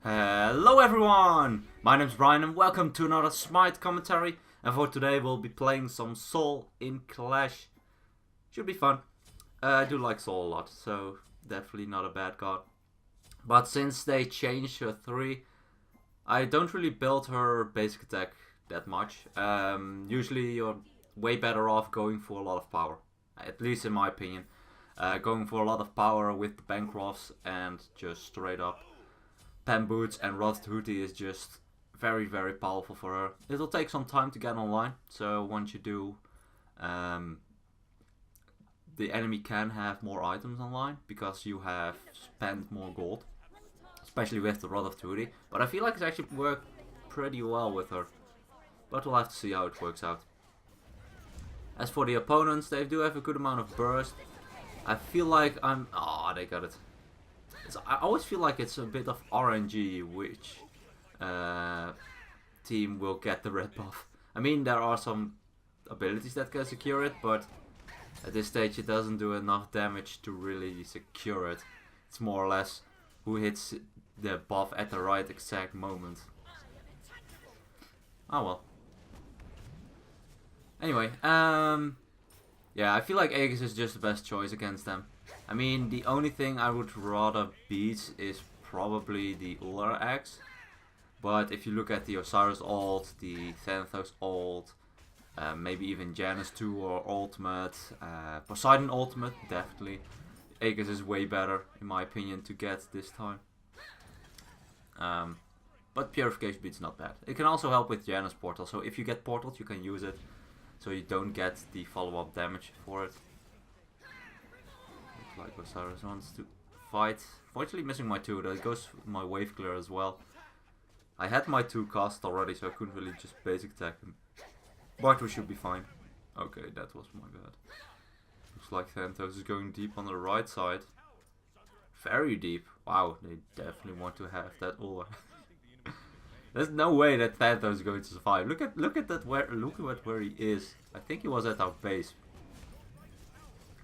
Hello everyone! My name's Brian and welcome to another Smite commentary. And for today we'll be playing some Soul in Clash. Should be fun. I do like Soul a lot, so definitely not a bad god. But since they changed her 3, I don't really build her basic attack that much. Usually you're way better off going for a lot of power. At least in my opinion. Going for a lot of power with the Bancrofts and just straight up Pen Boots and Rod Hootie is just very powerful for her. It'll take some time to get online, so once you do, the enemy can have more items online because you have spent more gold, especially with the Rod of Hootie. But I feel like it's actually worked pretty well with her, but we'll have to see how it works out. As for the opponents, they do have a good amount of burst. I feel like they got it. I always feel like it's a bit of RNG which team will get the red buff. I mean, there are some abilities that can secure it, but at this stage it doesn't do enough damage to really secure it. It's more or less who hits the buff at the right exact moment. Oh well. Anyway, yeah, I feel like Aegis is just the best choice against them. I mean, the only thing I would rather beat is probably the Uller Axe. But if you look at the Osiris ult, the Thanatos ult, maybe even Janus 2 or ultimate, Poseidon ultimate, definitely. Aegis is way better, in my opinion, to get this time. But Purification Beat's not bad. It can also help with Janus Portal, so if you get portaled, you can use it. So you don't get the follow-up damage for it. Looks like Osiris wants to fight. Fortunately missing my 2, that goes my wave clear as well. I had my 2 cast already, so I couldn't really just basic attack him. But we should be fine. Okay, that was my bad. Looks like Thanatos is going deep on the right side. Very deep. Wow, they definitely want to have that Uller. There's no way that Thanatos is going to survive. Look at where he is. I think he was at our base.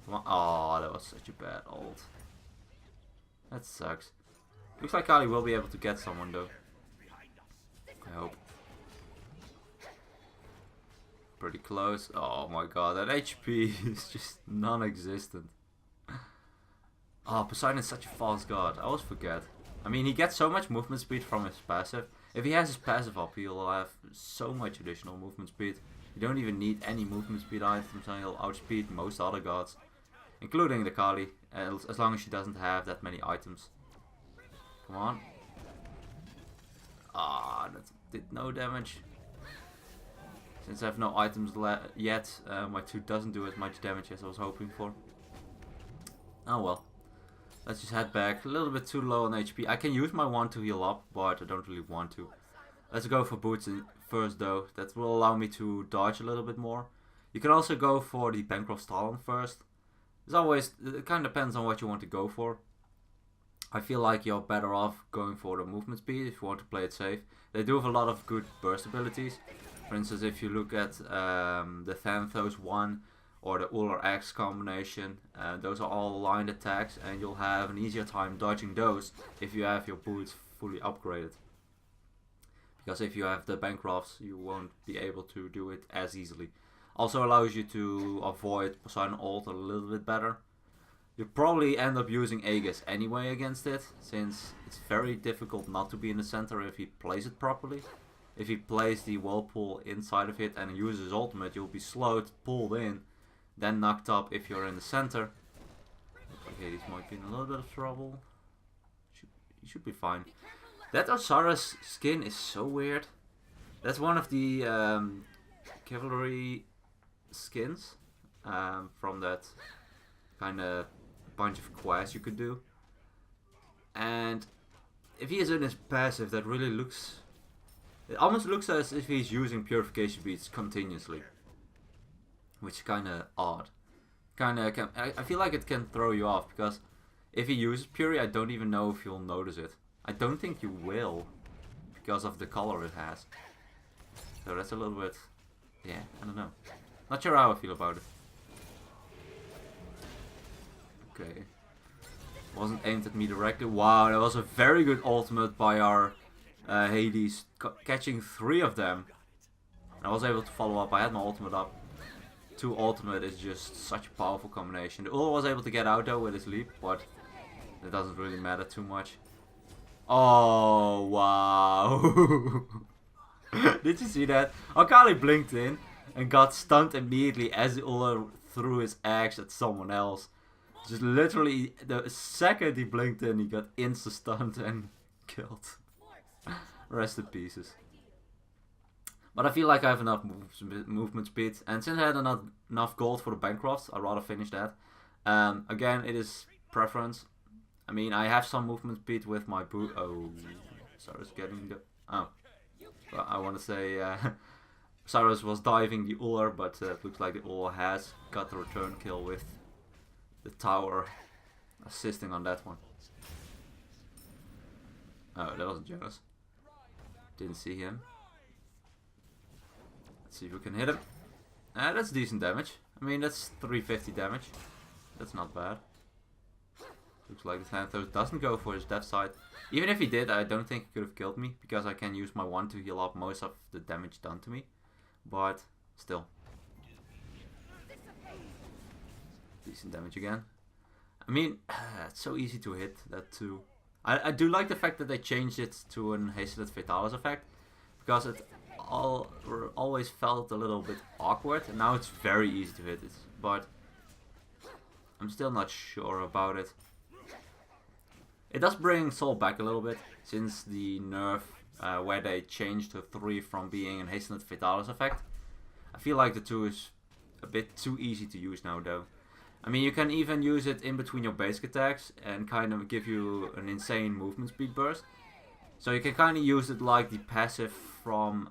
Come on. Oh, that was such a bad ult. That sucks. Looks like Kali will be able to get someone though. I hope. Pretty close. Oh my god, that HP is just non-existent. Oh, Poseidon is such a fast god. I always forget. I mean, he gets so much movement speed from his passive. If he has his passive up, he'll have so much additional movement speed. You don't even need any movement speed items and he'll outspeed most other gods. Including the Kali, as long as she doesn't have that many items. Come on. Ah, that did no damage. Since I have no items yet, my 2 doesn't do as much damage as I was hoping for. Oh well. Let's just head back. A little bit too low on HP. I can use my 1 to heal up, but I don't really want to. Let's go for boots first though. That will allow me to dodge a little bit more. You can also go for the Bancroft Stalin first. It's always, it kind of depends on what you want to go for. I feel like you're better off going for the movement speed if you want to play it safe. They do have a lot of good burst abilities. For instance, if you look at the Thanatos 1 or the Uller Axe combination, those are all lined attacks and you'll have an easier time dodging those if you have your boots fully upgraded. Because if you have the Bancrofts, you won't be able to do it as easily. Also allows you to avoid Poseidon ult a little bit better. You'll probably end up using Aegis anyway against it, since it's very difficult not to be in the center if he plays it properly. If he plays the Whirlpool inside of it and uses his ultimate, you'll be slowed, pulled in, then knocked up if you're in the center. Looks like Hades might be in a little bit of trouble. He should be fine. That Osiris skin is so weird. That's one of the cavalry skins from that kind of bunch of quests you could do. And if he is in his passive, that really looks... It almost looks as if he's using Purification Beats continuously. Which is kind of odd. I feel like it can throw you off, because if he uses Puri, I don't even know if you'll notice it. I don't think you will, because of the color it has. So that's a little bit... yeah, I don't know. Not sure how I feel about it. Okay. Wasn't aimed at me directly. Wow, that was a very good ultimate by our Hades, catching 3 of them. I was able to follow up. I had my ultimate up. 2 ultimate is just such a powerful combination. The Ul was able to get out though with his leap, but it doesn't really matter too much. Oh, wow. Did you see that? Akali blinked in and got stunned immediately as the Ul threw his axe at someone else. Just literally, the second he blinked in, he got insta-stunned and killed. Rest in pieces. But I feel like I have enough movement speed. And since I had enough gold for the Bancrofts, I'd rather finish that. Again, it is preference. I mean, I have some movement speed with my boot. Oh, Cyrus getting the... Oh. Well, I want to say... Cyrus was diving the Uller, but it looks like the Uller has got the return kill with the tower assisting on that one. Oh, that was Janus. Didn't see him. Let's see if we can hit him. That's decent damage. I mean, that's 350 damage. That's not bad. Looks like the Thanatos doesn't go for his death side. Even if he did, I don't think he could have killed me, because I can use my 1 to heal up most of the damage done to me. But still. Decent damage again. I mean, it's so easy to hit that too. I do like the fact that they changed it to an Hastelet Fatalis effect, because it always felt a little bit awkward, and now it's very easy to hit it. But I'm still not sure about it. It does bring Soul back a little bit, since the nerf where they changed to 3 from being an Hastelet Fatalis effect. I feel like the 2 is a bit too easy to use now though. I mean, you can even use it in between your basic attacks and kind of give you an insane movement speed burst. So you can kind of use it like the passive from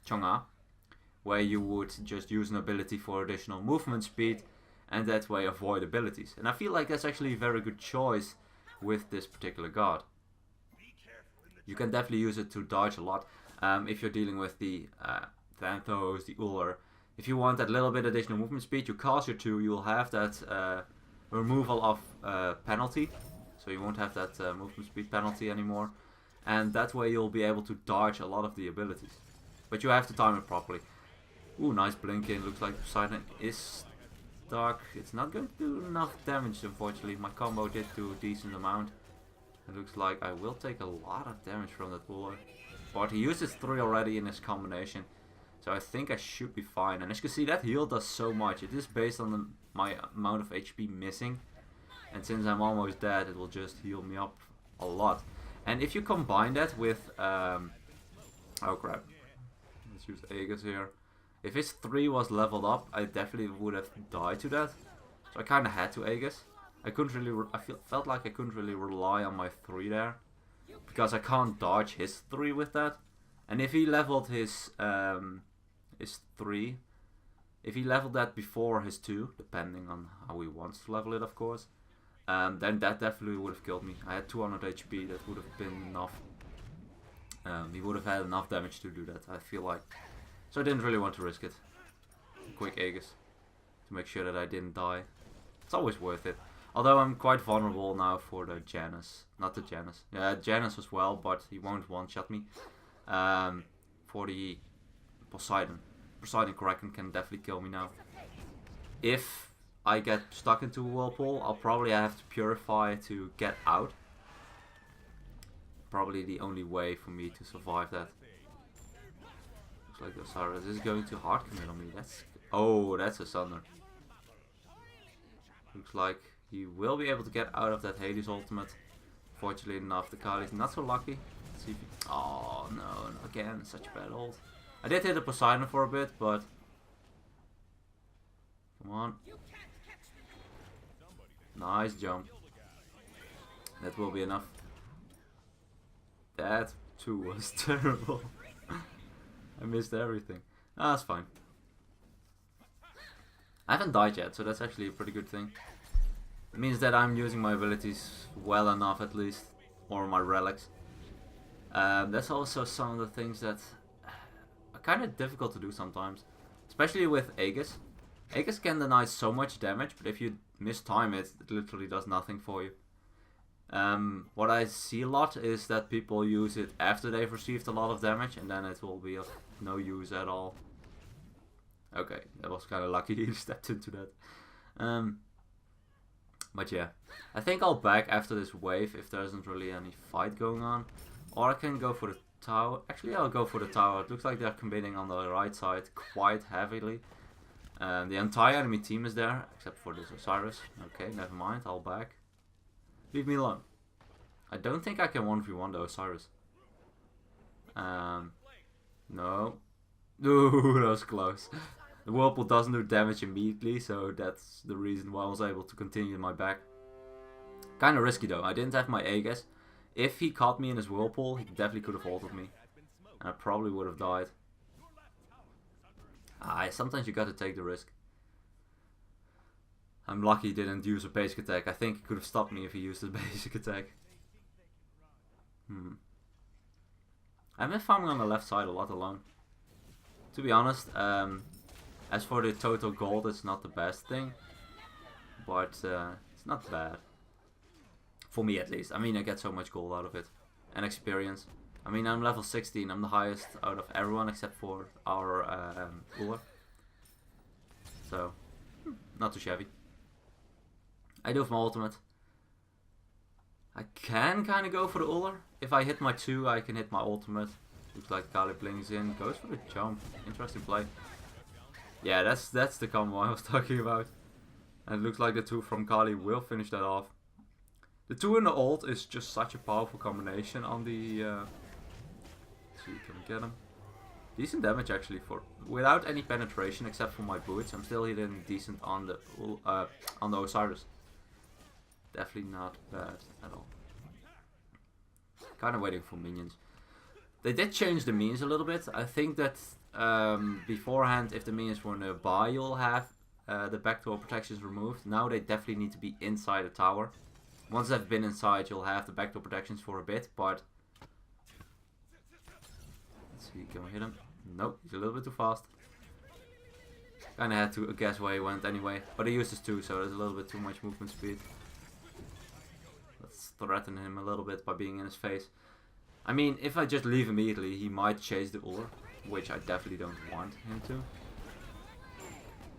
Chang'e, where you would just use an ability for additional movement speed and that way avoid abilities. And I feel like that's actually a very good choice with this particular god. You can definitely use it to dodge a lot if you're dealing with the Thanatos, the Uller. If you want that little bit additional movement speed, you cast your 2, you will have that removal of penalty. So you won't have that movement speed penalty anymore. And that way you'll be able to dodge a lot of the abilities. But you have to time it properly. Ooh, nice blink in. Looks like Poseidon is stuck. It's not going to do enough damage, unfortunately. My combo did do a decent amount. It looks like I will take a lot of damage from that Uller. But he used his 3 already in his combination. So I think I should be fine. And as you can see, that heal does so much. It is based on my amount of HP missing. And since I'm almost dead, it will just heal me up a lot. And if you combine that with... oh crap. Let's use Aegis here. If his 3 was leveled up, I definitely would have died to that. So I kind of had to Aegis. I couldn't really... felt like I couldn't really rely on my 3 there. Because I can't dodge his 3 with that. And if he leveled his 3, if he leveled that before his 2, depending on how he wants to level it, of course, then that definitely would have killed me. I had 200 HP, that would have been enough. He would have had enough damage to do that, I feel like. So I didn't really want to risk it. Quick Aegis to make sure that I didn't die. It's always worth it. Although I'm quite vulnerable now for the Janus. Not the Janus. Yeah, Janus as well, but he won't one-shot me. For the Poseidon. Poseidon Kraken can definitely kill me now. If I get stuck into a whirlpool, I'll probably have to purify to get out. Probably the only way for me to survive that. Looks like Osiris is going to hard commit on me. That's a Sunder. Looks like he will be able to get out of that Hades ultimate. Fortunately enough, the Kali's not so lucky. Let's see if he... Oh no, again, such a bad ult. I did hit the Poseidon for a bit, but... Come on. Nice jump. That will be enough. That too was terrible. I missed everything. Ah, that's fine. I haven't died yet, so that's actually a pretty good thing. It means that I'm using my abilities well enough at least. Or my relics. That's also some of the things that are kind of difficult to do sometimes. Especially with Aegis. Aegis can deny so much damage, but if you mistime it, it literally does nothing for you. What I see a lot is that people use it after they've received a lot of damage, and then it will be of no use at all. Okay, that was kind of lucky he stepped into that. But yeah, I think I'll back after this wave if there isn't really any fight going on. Or I can go for the tower. Actually, I'll go for the tower. It looks like they're committing on the right side quite heavily. The entire enemy team is there, except for this Osiris. Okay, never mind, I'll back. Leave me alone. I don't think I can 1v1 the Osiris. No. Ooh, that was close. The Whirlpool doesn't do damage immediately, so that's the reason why I was able to continue my back. Kinda risky though, I didn't have my Aegis. If he caught me in his Whirlpool, he definitely could have ulted me. And I probably would have died. Sometimes you gotta take the risk. I'm lucky he didn't use a basic attack. I think he could have stopped me if he used his basic attack. I've been farming on the left side a lot alone. To be honest, as for the total gold, it's not the best thing. But it's not bad. For me at least. I mean, I get so much gold out of it. And experience. I mean, I'm level 16. I'm the highest out of everyone except for our Uller. So, not too shabby. I do have my ultimate. I can kind of go for the Uller. If I hit my 2, I can hit my ultimate. Looks like Kali blinks in. Goes for the jump. Interesting play. Yeah, that's the combo I was talking about. And it looks like the 2 from Kali will finish that off. The 2 and the ult is just such a powerful combination on the... Let's see, can we get him? Decent damage actually for without any penetration except for my boots. I'm still hitting decent on the Osiris. Definitely not bad at all. Kind of waiting for minions. They did change the minions a little bit. I think that beforehand, if the minions were nearby, you'll have the backdoor protections removed. Now they definitely need to be inside the tower. Once they've been inside, you'll have the backdoor protections for a bit, but... Let's see, can we hit him? Nope, he's a little bit too fast. Kinda had to guess where he went anyway, but he uses 2, so there's a little bit too much movement speed. Let's threaten him a little bit by being in his face. I mean, if I just leave immediately, he might chase the Uller, which I definitely don't want him to.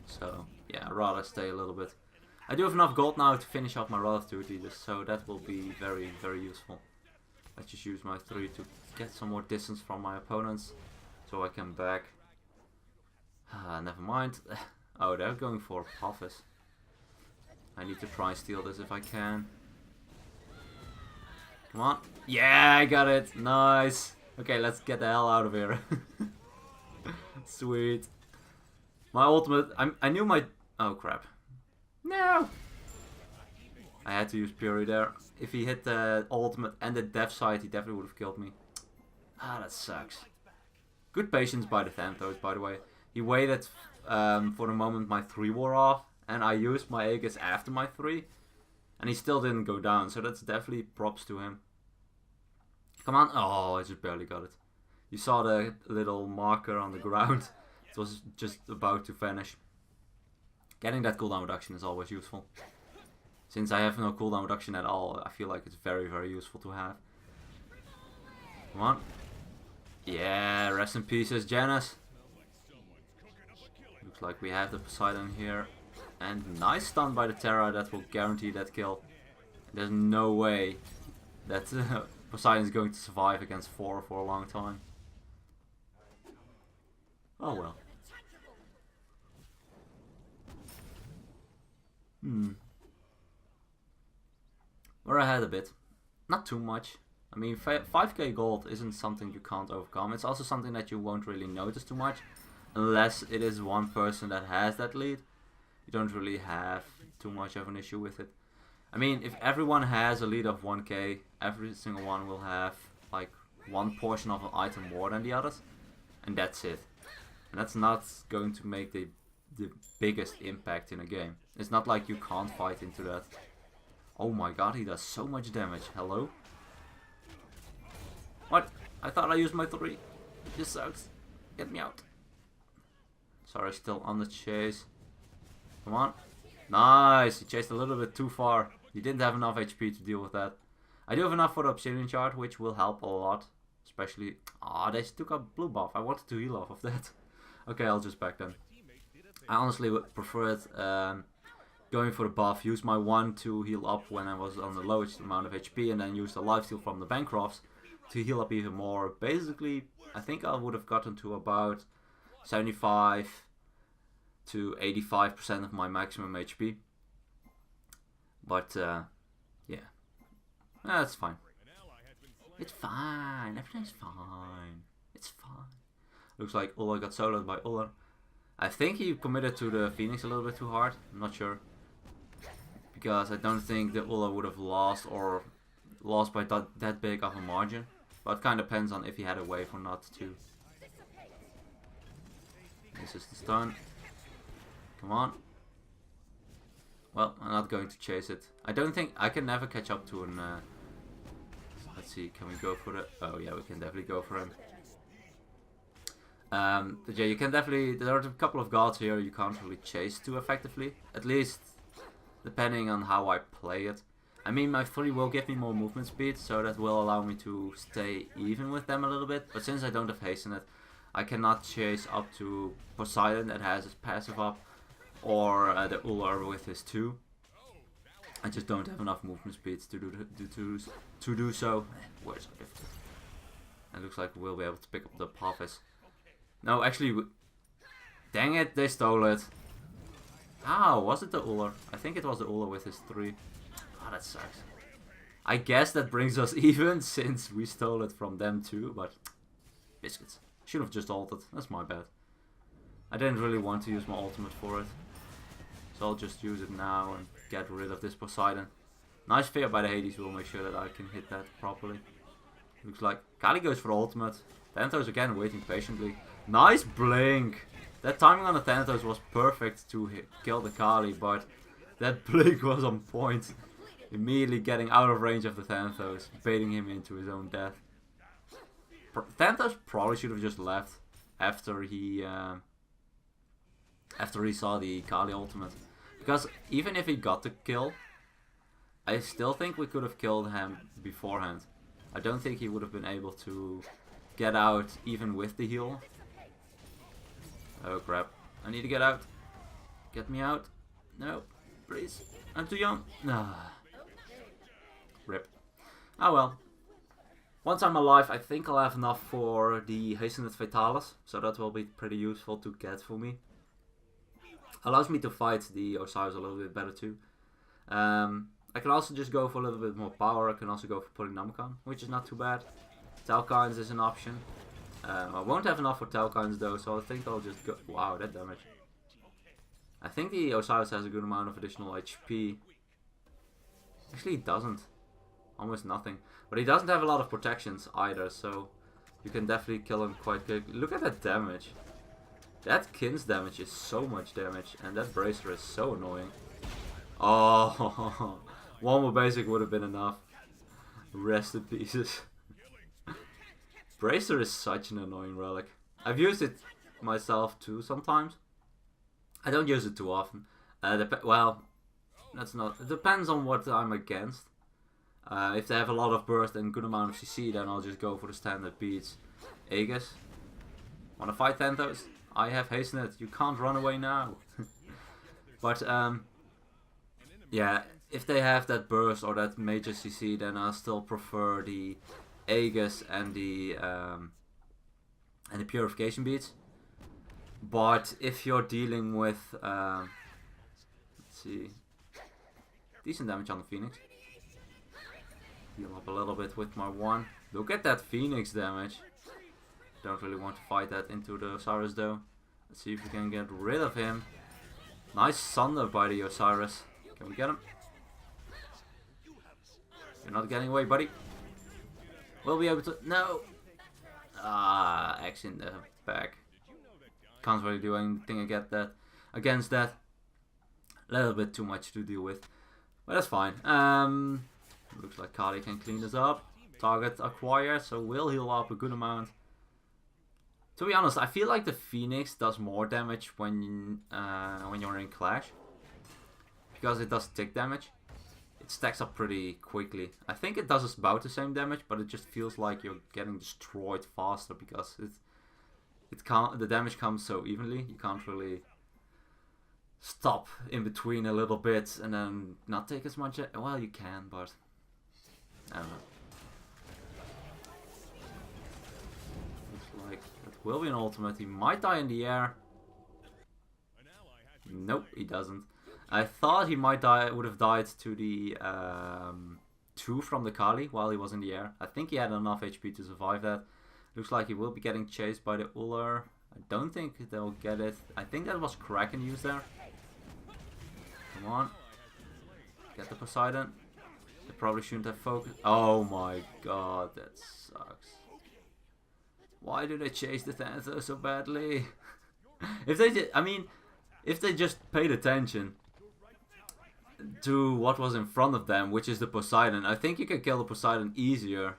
So, yeah, I'd rather stay a little bit. I do have enough gold now to finish off my relativity, so that will be very, very useful. Let's just use my 3 to get some more distance from my opponents, so I can back. Never mind. Oh, they're going for Office. I need to try and steal this if I can. Come on. Yeah, I got it. Nice. Okay, let's get the hell out of here. Sweet. My ultimate. I knew my... Oh, crap. No! I had to use Fury there. If he hit the ultimate and the death side, he definitely would have killed me. That sucks. Good patience by the Thanatos, by the way. He waited for the moment my 3 wore off, and I used my Aegis after my 3, and he still didn't go down, so that's definitely props to him. Come on. Oh, I just barely got it. You saw the little marker on the ground. It was just about to vanish. Getting that cooldown reduction is always useful. Since I have no cooldown reduction at all, I feel like it's very, very useful to have. Come on. Yeah, rest in pieces, Janus. Looks like we have the Poseidon here. And nice stun by the Terra, that will guarantee that kill. There's no way that Poseidon is going to survive against 4 for a long time. Oh well. We're ahead a bit. Not too much. I mean, 5k gold isn't something you can't overcome. It's also something that you won't really notice too much. Unless it is one person that has that lead. You don't really have too much of an issue with it. I mean, if everyone has a lead of 1k, every single one will have like one portion of an item more than the others. And that's it. And that's not going to make the biggest impact in a game. It's not like you can't fight into that. Oh my god, he does so much damage. Hello? What? I thought I used my 3. This sucks. Get me out. Sorry, still on the chase. Come on. Nice. He chased a little bit too far. He didn't have enough HP to deal with that. I do have enough for the Obsidian Shard, which will help a lot. Especially... Ah, they took a blue buff. I wanted to heal off of that. Okay, I'll just back then. I honestly would prefer it going for the buff. Use my 1 to heal up when I was on the lowest amount of HP. And then use the lifesteal from the Bancrofts to heal up even more. Basically, I think I would have gotten to about 75 to 85% of my maximum HP. But, yeah. That's fine. It's fine. Everything's fine. It's fine. Looks like Ulla got soloed by Ulla. I think he committed to the Phoenix a little bit too hard. I'm not sure. Because I don't think that Ulla would have lost or lost by that big of a margin. But it kind of depends on if he had a wave or not too. This is the stun. Come on. Well, I'm not going to chase it. I don't think I can never catch up to an... let's see, can we go for it? Oh yeah, we can definitely go for him. But yeah, you can definitely... There are a couple of gods here you can't really chase too effectively. At least, depending on how I play it. I mean, my 3 will give me more movement speed, so that will allow me to stay even with them a little bit. But since I don't have haste in it, I cannot chase up to Poseidon that has his passive up. Or the Uller with his 2. I just don't have enough movement speeds to do so. Words are difficult. It looks like we'll be able to pick up the Apophis. No, actually, dang it, they stole it. How was it the Uller? I think it was the Uller with his 3. Oh, that sucks. I guess that brings us even since we stole it from them too, but biscuits. Should have just ulted. That's my bad. I didn't really want to use my ultimate for it. So I'll just use it now and get rid of this Poseidon. Nice fear by the Hades will make sure that I can hit that properly. Looks like Kali goes for ultimate. Thanatos again waiting patiently. Nice blink! That timing on the Thanatos was perfect to kill the Kali, but that blink was on point. Immediately getting out of range of the Thanatos, baiting him into his own death. Thanatos probably should have just left after he saw the Kali ultimate. Because even if he got the kill, I still think we could have killed him beforehand. I don't think he would have been able to get out even with the heal. Oh crap. I need to get out. Get me out. No, please. I'm too young. Ah. Rip. Oh well. Once I'm alive, I think I'll have enough for the Hastened Fatalis. So that will be pretty useful to get for me. Allows me to fight the Osiris a little bit better too. I can also just go for a little bit more power. I can also go for putting Namkan, which is not too bad. Talkines is an option. I won't have enough for Talkines though, so I think I'll just go... Wow, that damage. I think the Osiris has a good amount of additional HP. Actually, he doesn't. Almost nothing. But he doesn't have a lot of protections either, so you can definitely kill him quite quickly. Look at that damage. That Kin's damage is so much damage, and that Bracer is so annoying. Oh, one more basic would have been enough. Rest in pieces. Bracer is such an annoying relic. I've used it myself too sometimes. I don't use it too often. Well, that's not. It depends on what I'm against. If they have a lot of burst and good amount of CC, then I'll just go for the standard beats. Aegis. Wanna fight Thanatos? I have Hastened. You can't run away now. But yeah, if they have that burst or that major CC, then I still prefer the Aegis and the purification beats. But if you're dealing with let's see, decent damage on the Phoenix. Heal up a little bit with my 1. Look at that Phoenix damage. Don't really want to fight that into the Osiris though. Let's see if we can get rid of him. Nice Sunder by the Osiris. Can we get him? You're not getting away, buddy. We'll be able to... No! Ah, X in the back. Can't really do anything against that. A little bit too much to deal with. But that's fine. Looks like Kali can clean this up. Target acquired, so we'll heal up a good amount. To be honest, I feel like the Phoenix does more damage when you're in Clash. Because it does tick damage. it stacks up pretty quickly. I think it does about the same damage, but it just feels like you're getting destroyed faster because the damage comes so evenly. You can't really stop in between a little bit and then not take as much. Well, you can, but I don't know. Looks like it will be an ultimate. He might die in the air. Nope, he doesn't. I thought he would have died to the 2 from the Kali while he was in the air. I think he had enough HP to survive that. Looks like he will be getting chased by the Uller. I don't think they'll get it. I think that was Kraken used there. Come on. Get the Poseidon. They probably shouldn't have focused. Oh my god, that sucks. Why do they chase the Thanatos so badly? If they just paid attention to what was in front of them, which is the Poseidon, I think you can kill the Poseidon easier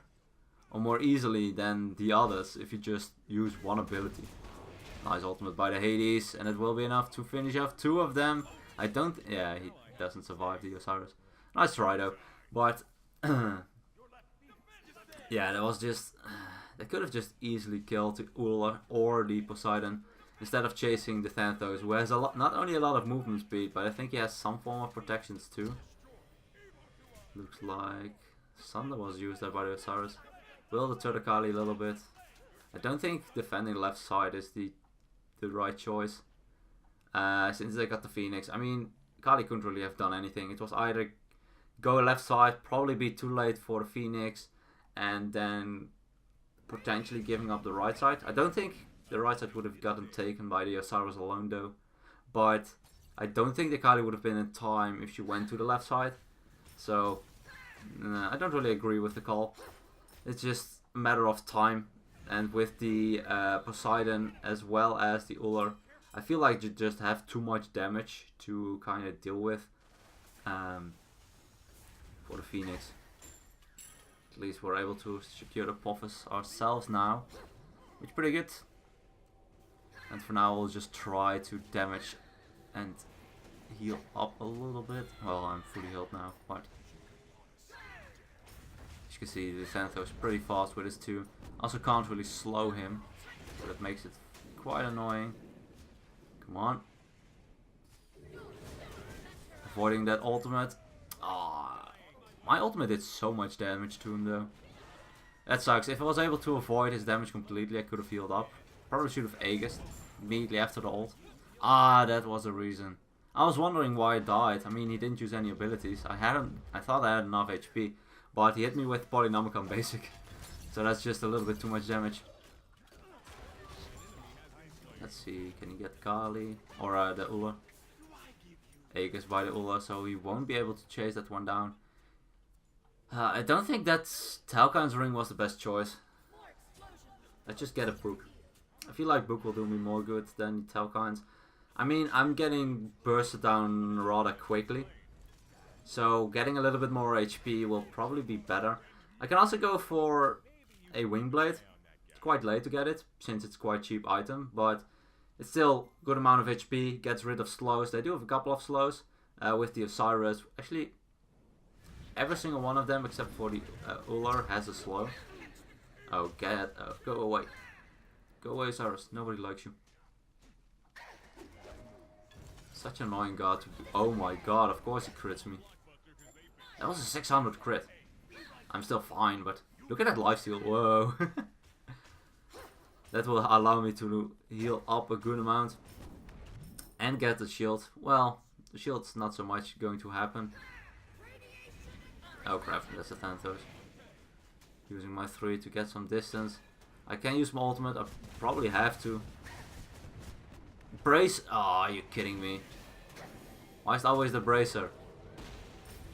or more easily than the others if you just use one ability. Nice ultimate by the Hades, and it will be enough to finish off 2 of them. Yeah, he doesn't survive the Osiris. Nice try though, but yeah, that was just, they could have just easily killed the Uller or the Poseidon instead of chasing the Thanatos, who has not only a lot of movement speed, but I think he has some form of protections too. Looks like Thunder was used there by the Osiris. Will deter the Kali a little bit. I don't think defending the left side is the right choice. Since they got the Phoenix. I mean, Kali couldn't really have done anything. It was either go left side, probably be too late for the Phoenix, and then potentially giving up the right side. I don't think the right side would have gotten taken by the Osiris alone though. But I don't think the Kali would have been in time if she went to the left side. So, I don't really agree with the call. It's just a matter of time. And with the Poseidon as well as the Uller, I feel like you just have too much damage to kind of deal with for the Phoenix. At least we're able to secure the Apophis ourselves now, which is pretty good. And for now we'll just try to damage and heal up a little bit. Well, I'm fully healed now, but as you can see, the Thanatos is pretty fast with his 2. Also can't really slow him, so that makes it quite annoying. Come on. Avoiding that ultimate. Ah, my ultimate did so much damage to him though. That sucks. If I was able to avoid his damage completely, I could have healed up. Probably should have Aegis immediately after the ult. Ah, that was the reason. I was wondering why I died. I mean, he didn't use any abilities. I thought I had enough HP, but he hit me with Polynomicon basic. So that's just a little bit too much damage. Let's see, can he get Kali? Or the Uller? Aegis by the Uller, so he won't be able to chase that one down. I don't think that Talcon's ring was the best choice. Let's just get a Book. I feel like Book will do me more good than Talcon's. I mean, I'm getting bursted down rather quickly. So getting a little bit more HP will probably be better. I can also go for a Wingblade. It's quite late to get it, since it's quite cheap item, but it's still a good amount of HP, gets rid of slows. They do have a couple of slows with the Osiris. Actually, every single one of them except for the Uller has a slow. Oh, go away. Go away, Osiris. Nobody likes you. Such an annoying god to be. Oh my god, of course he crits me. That was a 600 crit. I'm still fine, but look at that lifesteal. Whoa. That will allow me to heal up a good amount and get the shield. Well, the shield's not so much going to happen. Oh crap, that's a Thanatos. Using my 3 to get some distance. I can use my ultimate, I probably have to. Brace? Oh, are you kidding me? Why is it always the bracer?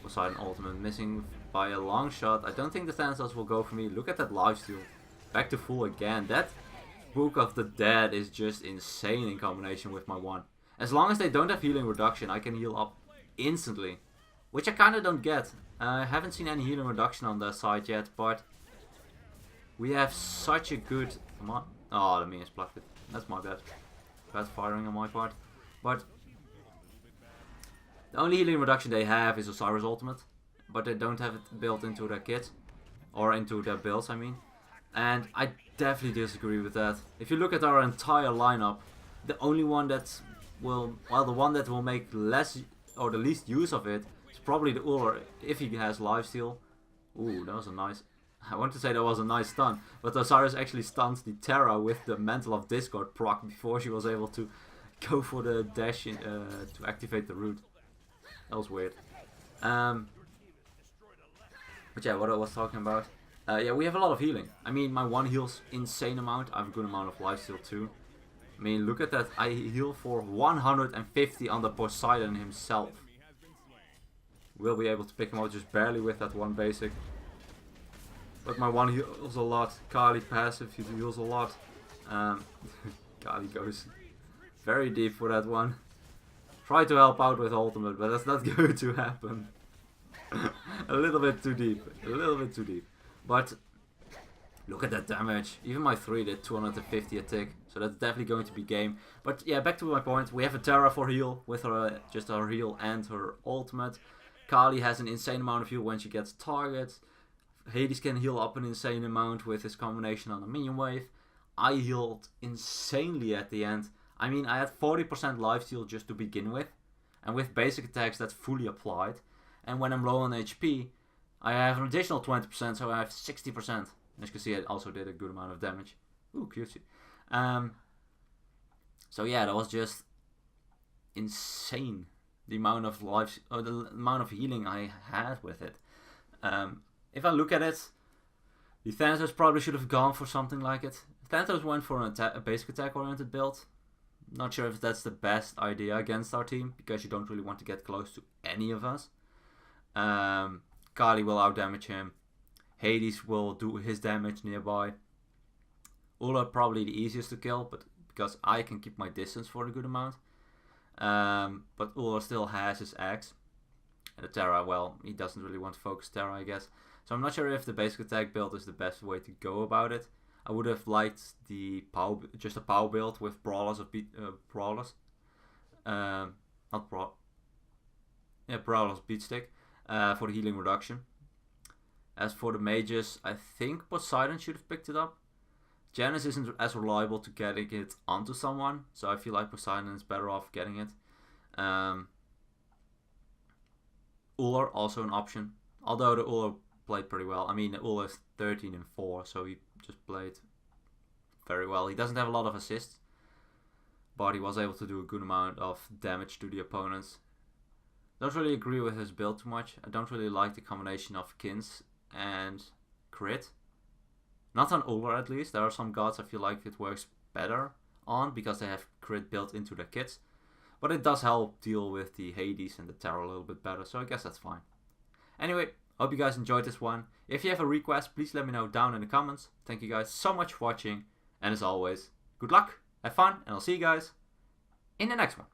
Poseidon ultimate missing by a long shot. I don't think the Thanatos will go for me. Look at that lifesteal. Back to full again. That Book of the Dead is just insane in combination with my 1. As long as they don't have healing reduction, I can heal up instantly. Which I kind of don't get. I haven't seen any healing reduction on their side yet, but we have such a good... Come on. Oh, the minions blocked it. That's my bad. Bad firing on my part. But the only healing reduction they have is Osiris ultimate. but they don't have it built into their kit. Or into their builds, I mean. And I definitely disagree with that. If you look at our entire lineup, the only one that will, well, the one that will make less or the least use of it is probably the Uller if he has lifesteal. Ooh, that was a nice, I want to say that was a nice stun, but Osiris actually stuns the Terra with the Mantle of Discord proc before she was able to go for the dash in, to activate the root. That was weird. But yeah, what I was talking about. Yeah, we have a lot of healing. I mean, my one heals insane amount. I have a good amount of lifesteal too. I mean, look at that. I heal for 150 on the Poseidon himself. We'll be able to pick him out just barely with that one basic. But my one heals a lot. Kali passive, he heals a lot. Kali goes very deep for that one. Try to help out with ultimate, but that's not going to happen. A little bit too deep. A little bit too deep. But look at that damage. Even my 3 did 250 a tick. So that's definitely going to be game. But yeah, back to my point. We have a Terra for heal with her just her heal and her ultimate. Kali has an insane amount of heal when she gets targets. Hades can heal up an insane amount with his combination on the minion wave. I healed insanely at the end. I mean, I had 40% lifesteal just to begin with. And with basic attacks that's fully applied. And when I'm low on HP, I have an additional 20%, so I have 60%. As you can see, I also did a good amount of damage. Ooh, cutie. So yeah, that was just insane. The amount of life, or the amount of healing I had with it. If I look at it, the Thanatos probably should have gone for something like it. Thanatos went for a basic attack oriented build. Not sure if that's the best idea against our team, because you don't really want to get close to any of us. Kali will outdamage him. Hades will do his damage nearby. Ulla probably the easiest to kill, but because I can keep my distance for a good amount. But Ulla still has his axe. And the Terra, well, he doesn't really want to focus Terra, I guess. So I'm not sure if the basic attack build is the best way to go about it. I would have liked the power, just a power build with brawlers of brawlers. Not brawl. Yeah, brawlers beat stick for the healing reduction. As for the mages, I think Poseidon should have picked it up. Janus isn't as reliable to getting it onto someone, so I feel like Poseidon is better off getting it. Uller also an option, although the Uller played pretty well. I mean, the Uller is 13 and 4, so he just played very well. He doesn't have a lot of assists, but he was able to do a good amount of damage to the opponents. Don't really agree with his build too much. I don't really like the combination of Kins and crit. Not on Uller at least. There are some gods I feel like it works better on because they have crit built into their kits. But it does help deal with the Hades and the Terror a little bit better, so I guess that's fine. Anyway, hope you guys enjoyed this one. If you have a request, please let me know down in the comments. Thank you guys so much for watching, and as always, good luck, have fun, and I'll see you guys in the next one.